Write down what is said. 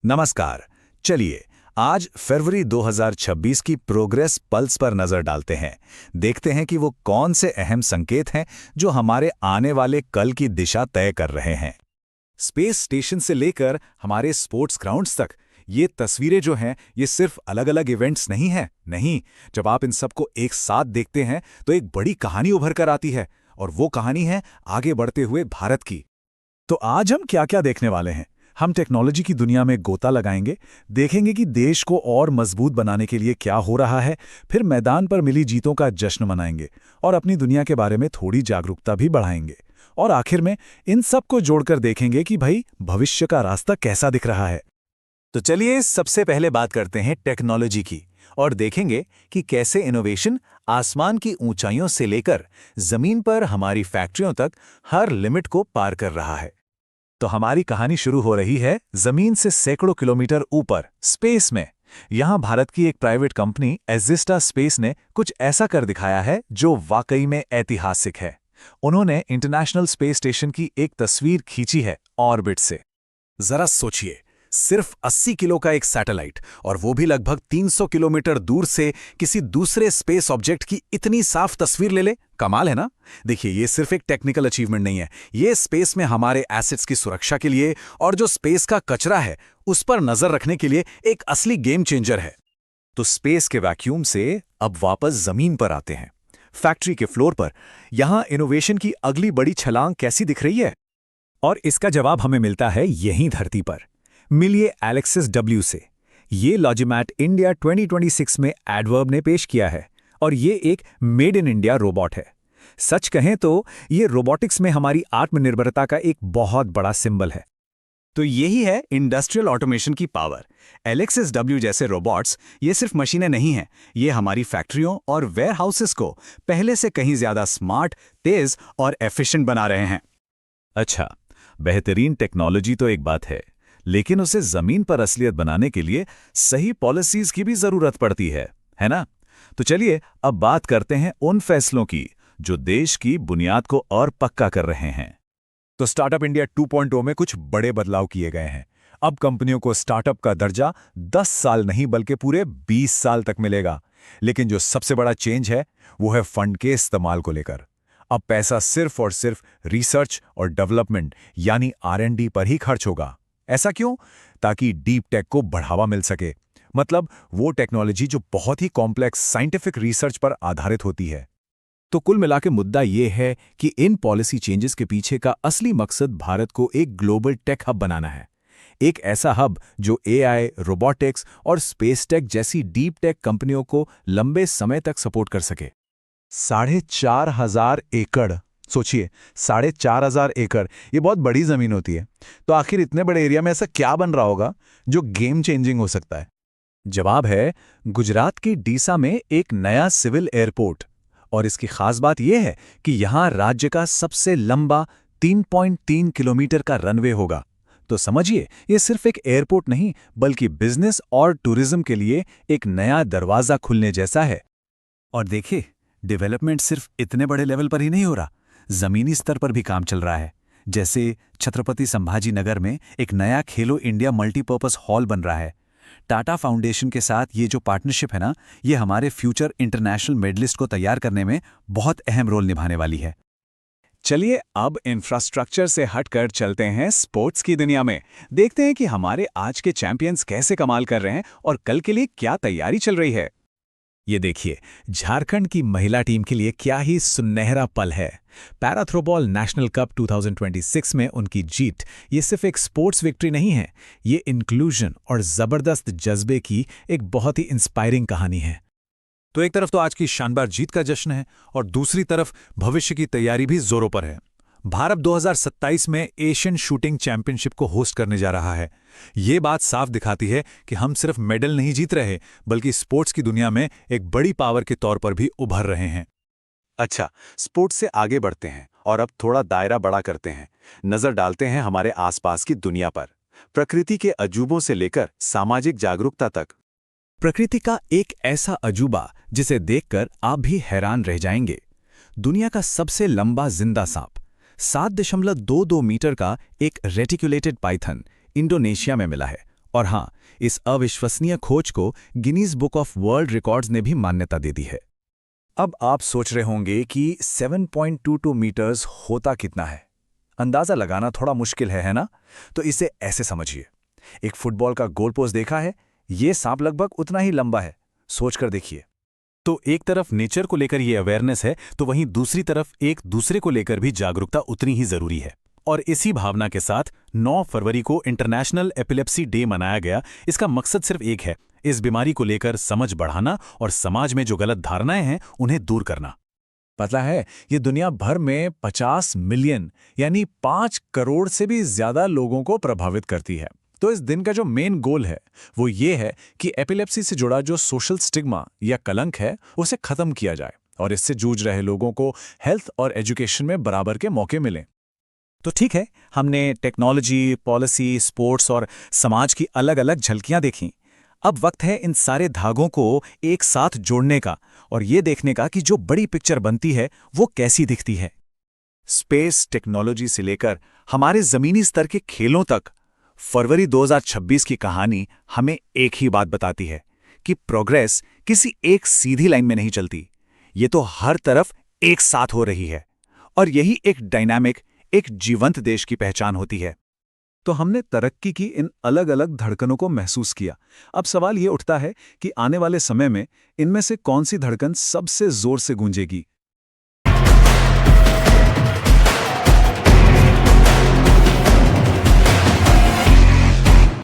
नमस्कार। चलिए आज फरवरी 2026 की प्रोग्रेस पल्स पर नजर डालते हैं। देखते हैं कि वो कौन से अहम संकेत हैं जो हमारे आने वाले कल की दिशा तय कर रहे हैं। स्पेस स्टेशन से लेकर हमारे स्पोर्ट्स ग्राउंड्स तक ये तस्वीरें जो हैं ये सिर्फ अलग-अलग इवेंट्स नहीं हैं। नहीं, जब आप इन सबको एक साथ देखते हैं तो एक बड़ी कहानी उभर कर आती है, और वो कहानी है आगे बढ़ते हुए भारत की। तो आज हम क्या-क्या देखने वाले हैं? हम टेक्नोलॉजी की दुनिया में गोता लगाएंगे, देखेंगे कि देश को और मजबूत बनाने के लिए क्या हो रहा है, फिर मैदान पर मिली जीतों का जश्न मनाएंगे और अपनी दुनिया के बारे में थोड़ी जागरूकता भी बढ़ाएंगे। और आखिर में इन सब को जोड़कर देखेंगे कि भाई भविष्य का रास्ता कैसा दिख रहा है। तो चलिए सबसे पहले बात करते हैं टेक्नोलॉजी की और देखेंगे कि कैसे इनोवेशन आसमान की ऊंचाइयों से लेकर जमीन पर हमारी फैक्ट्रियों तक हर लिमिट को पार कर रहा है। तो हमारी कहानी शुरू हो रही है जमीन से सैकड़ों किलोमीटर ऊपर, स्पेस में। यहां भारत की एक प्राइवेट कंपनी एग्जिस्टा स्पेस ने कुछ ऐसा कर दिखाया है जो वाकई में ऐतिहासिक है। उन्होंने इंटरनेशनल स्पेस स्टेशन की एक तस्वीर खींची है ऑर्बिट से। जरा सोचिए, सिर्फ 80 किलो का एक सैटेलाइट, और वो भी लगभग 300 किलोमीटर दूर से किसी दूसरे स्पेस ऑब्जेक्ट की इतनी साफ तस्वीर ले ले। कमाल है ना? देखिए, ये सिर्फ एक टेक्निकल अचीवमेंट नहीं है, ये स्पेस में हमारे एसेट्स की सुरक्षा के लिए और जो स्पेस का कचरा है उस पर नजर रखने के लिए एक असली गेम चेंजर है। तो स्पेस के वैक्यूम से अब वापस जमीन पर आते हैं, फैक्ट्री के फ्लोर पर। यहां इनोवेशन की अगली बड़ी छलांग कैसी दिख रही है? और इसका जवाब हमें मिलता है यहीं धरती पर। मिलिए एलेक्सिस डब्ल्यू से। ये लॉजिमैट इंडिया 2026 में एडवर्ब ने पेश किया है, और ये एक मेड इन इंडिया रोबोट है। सच कहें तो ये रोबोटिक्स में हमारी आत्मनिर्भरता का एक बहुत बड़ा सिंबल है। तो यही है इंडस्ट्रियल ऑटोमेशन की पावर। एलेक्सिस डब्ल्यू जैसे रोबोट्स ये सिर्फ मशीनें नहीं हैं, ये हमारी फैक्ट्रियों और वेयरहाउसेस को पहले से कहीं ज्यादा स्मार्ट, तेज और एफिशिएंट बना रहे हैं। अच्छा, बेहतरीन टेक्नोलॉजी तो एक बात है, लेकिन उसे जमीन पर असलियत बनाने के लिए सही पॉलिसीज की भी जरूरत पड़ती है ना? तो चलिए अब बात करते हैं उन फैसलों की जो देश की बुनियाद को और पक्का कर रहे हैं। तो स्टार्टअप इंडिया 2.0 में कुछ बड़े बदलाव किए गए हैं। अब कंपनियों को स्टार्टअप का दर्जा 10 साल नहीं बल्कि पूरे 20 साल तक मिलेगा। लेकिन जो सबसे बड़ा चेंज है वो है फंड के इस्तेमाल को लेकर। अब पैसा सिर्फ और सिर्फ रिसर्च और डेवलपमेंट यानी R&D पर ही खर्च होगा। ऐसा क्यों? ताकि डीप टेक को बढ़ावा मिल सके, मतलब वो टेक्नोलॉजी जो बहुत ही कॉम्प्लेक्स साइंटिफिक रिसर्च पर आधारित होती है। तो कुल मिलाकर मुद्दा ये है कि इन पॉलिसी चेंजेस के पीछे का असली मकसद भारत को एक ग्लोबल टेक हब बनाना है। एक ऐसा हब जो AI, रोबोटिक्स और स्पेस टेक जैसी डीप टेक कंपनियों को लंबे समय तक सपोर्ट कर सके। 4,500 एकड़, सोचिए, 4,500 एकड़, ये बहुत बड़ी जमीन होती है। तो आखिर इतने बड़े एरिया में ऐसा क्या बन रहा होगा जो गेम चेंजिंग हो सकता है? जवाब है गुजरात की डीसा में एक नया सिविल एयरपोर्ट। और इसकी खास बात यह है कि यहां राज्य का सबसे लंबा 3.3 किलोमीटर का रनवे होगा। तो समझिए, ये सिर्फ एक एयरपोर्ट नहीं बल्कि बिजनेस और टूरिज्म के लिए एक नया दरवाजा खुलने जैसा है। और देखिए, डेवलपमेंट सिर्फ इतने बड़े लेवल पर ही नहीं हो रहा, जमीनी स्तर पर भी काम चल रहा है। जैसे छत्रपति संभाजी नगर में एक नया खेलो इंडिया मल्टीपर्पस हॉल बन रहा है। टाटा फाउंडेशन के साथ ये जो पार्टनरशिप है ना, ये हमारे फ्यूचर इंटरनेशनल मेडलिस्ट को तैयार करने में बहुत अहम रोल निभाने वाली है। चलिए अब इंफ्रास्ट्रक्चर से हटकर चलते हैं स्पोर्ट्स की दुनिया में। देखते हैं कि हमारे आज के चैंपियंस कैसे कमाल कर रहे हैं और कल के लिए क्या तैयारी चल रही है। ये देखिए, झारखंड की महिला टीम के लिए क्या ही सुनहरा पल है। पैरा थ्रोबॉल नेशनल कप 2026 में उनकी जीत ये सिर्फ एक स्पोर्ट्स विक्ट्री नहीं है, ये इंक्लूजन और जबरदस्त जज्बे की एक बहुत ही इंस्पायरिंग कहानी है। तो एक तरफ तो आज की शानदार जीत का जश्न है और दूसरी तरफ भविष्य की तैयारी भी जोरों पर है। भारत 2027 में एशियन शूटिंग चैंपियनशिप को होस्ट करने जा रहा है। ये बात साफ दिखाती है कि हम सिर्फ मेडल नहीं जीत रहे बल्कि स्पोर्ट्स की दुनिया में एक बड़ी पावर के तौर पर भी उभर रहे हैं। अच्छा, स्पोर्ट्स से आगे बढ़ते हैं और अब थोड़ा दायरा बड़ा करते हैं। नजर डालते हैं हमारे आसपास की दुनिया पर, प्रकृति के अजूबों से लेकर सामाजिक जागरूकता तक। प्रकृति का एक ऐसा अजूबा जिसे देखकर आप भी हैरान रह जाएंगे। दुनिया का सबसे लंबा जिंदा सांप, 7.22 मीटर का एक रेटिकुलेटेड पाइथन इंडोनेशिया में मिला है और हाँ, इस अविश्वसनीय खोज को Guinness book of world records ने भी मान्यता दे दी है। अब आप सोच रहे होंगे कि 7.22 मीटर्स होता कितना है। अंदाजा लगाना थोड़ा मुश्किल है ना? तो इसे ऐसे समझिए, एक फुटबॉल का गोल पोस्ट देखा है, ये सांप लगभग उतना ही लंबा है। सोचकर देखिए। तो एक तरफ नेचर को लेकर ये अवेयरनेस है, तो वहीं दूसरी तरफ एक दूसरे को लेकर भी जागरूकता उतनी ही जरूरी है। और इसी भावना के साथ 9 फरवरी को इंटरनेशनल एपिलेप्सी डे मनाया गया। इसका मकसद सिर्फ एक है, इस बीमारी को लेकर समझ बढ़ाना और समाज में जो गलत धारणाएं हैं उन्हें दूर करना। पता है, ये दुनिया भर में 50 मिलियन यानी 5 करोड़ से भी ज्यादा लोगों को प्रभावित करती है। तो इस दिन का जो मेन गोल है वो ये है कि एपिलेप्सी से जुड़ा जो सोशल स्टिग्मा या कलंक है उसे खत्म किया जाए और इससे जूझ रहे लोगों को हेल्थ और एजुकेशन में बराबर के मौके मिलें। तो ठीक है, हमने टेक्नोलॉजी, पॉलिसी, स्पोर्ट्स और समाज की अलग अलग झलकियां देखीं। अब वक्त है इन सारे धागों को एक साथ जोड़ने का और ये देखने का कि जो बड़ी पिक्चर बनती है वो कैसी दिखती है। स्पेस टेक्नोलॉजी से लेकर हमारे जमीनी स्तर के खेलों तक फरवरी 2026 की कहानी हमें एक ही बात बताती है कि प्रोग्रेस किसी एक सीधी लाइन में नहीं चलती, ये तो हर तरफ एक साथ हो रही है। और यही एक डायनामिक, एक जीवंत देश की पहचान होती है। तो हमने तरक्की की इन अलग अलग धड़कनों को महसूस किया। अब सवाल ये उठता है कि आने वाले समय में इनमें से कौन सी धड़कन सबसे जोर से गूंजेगी।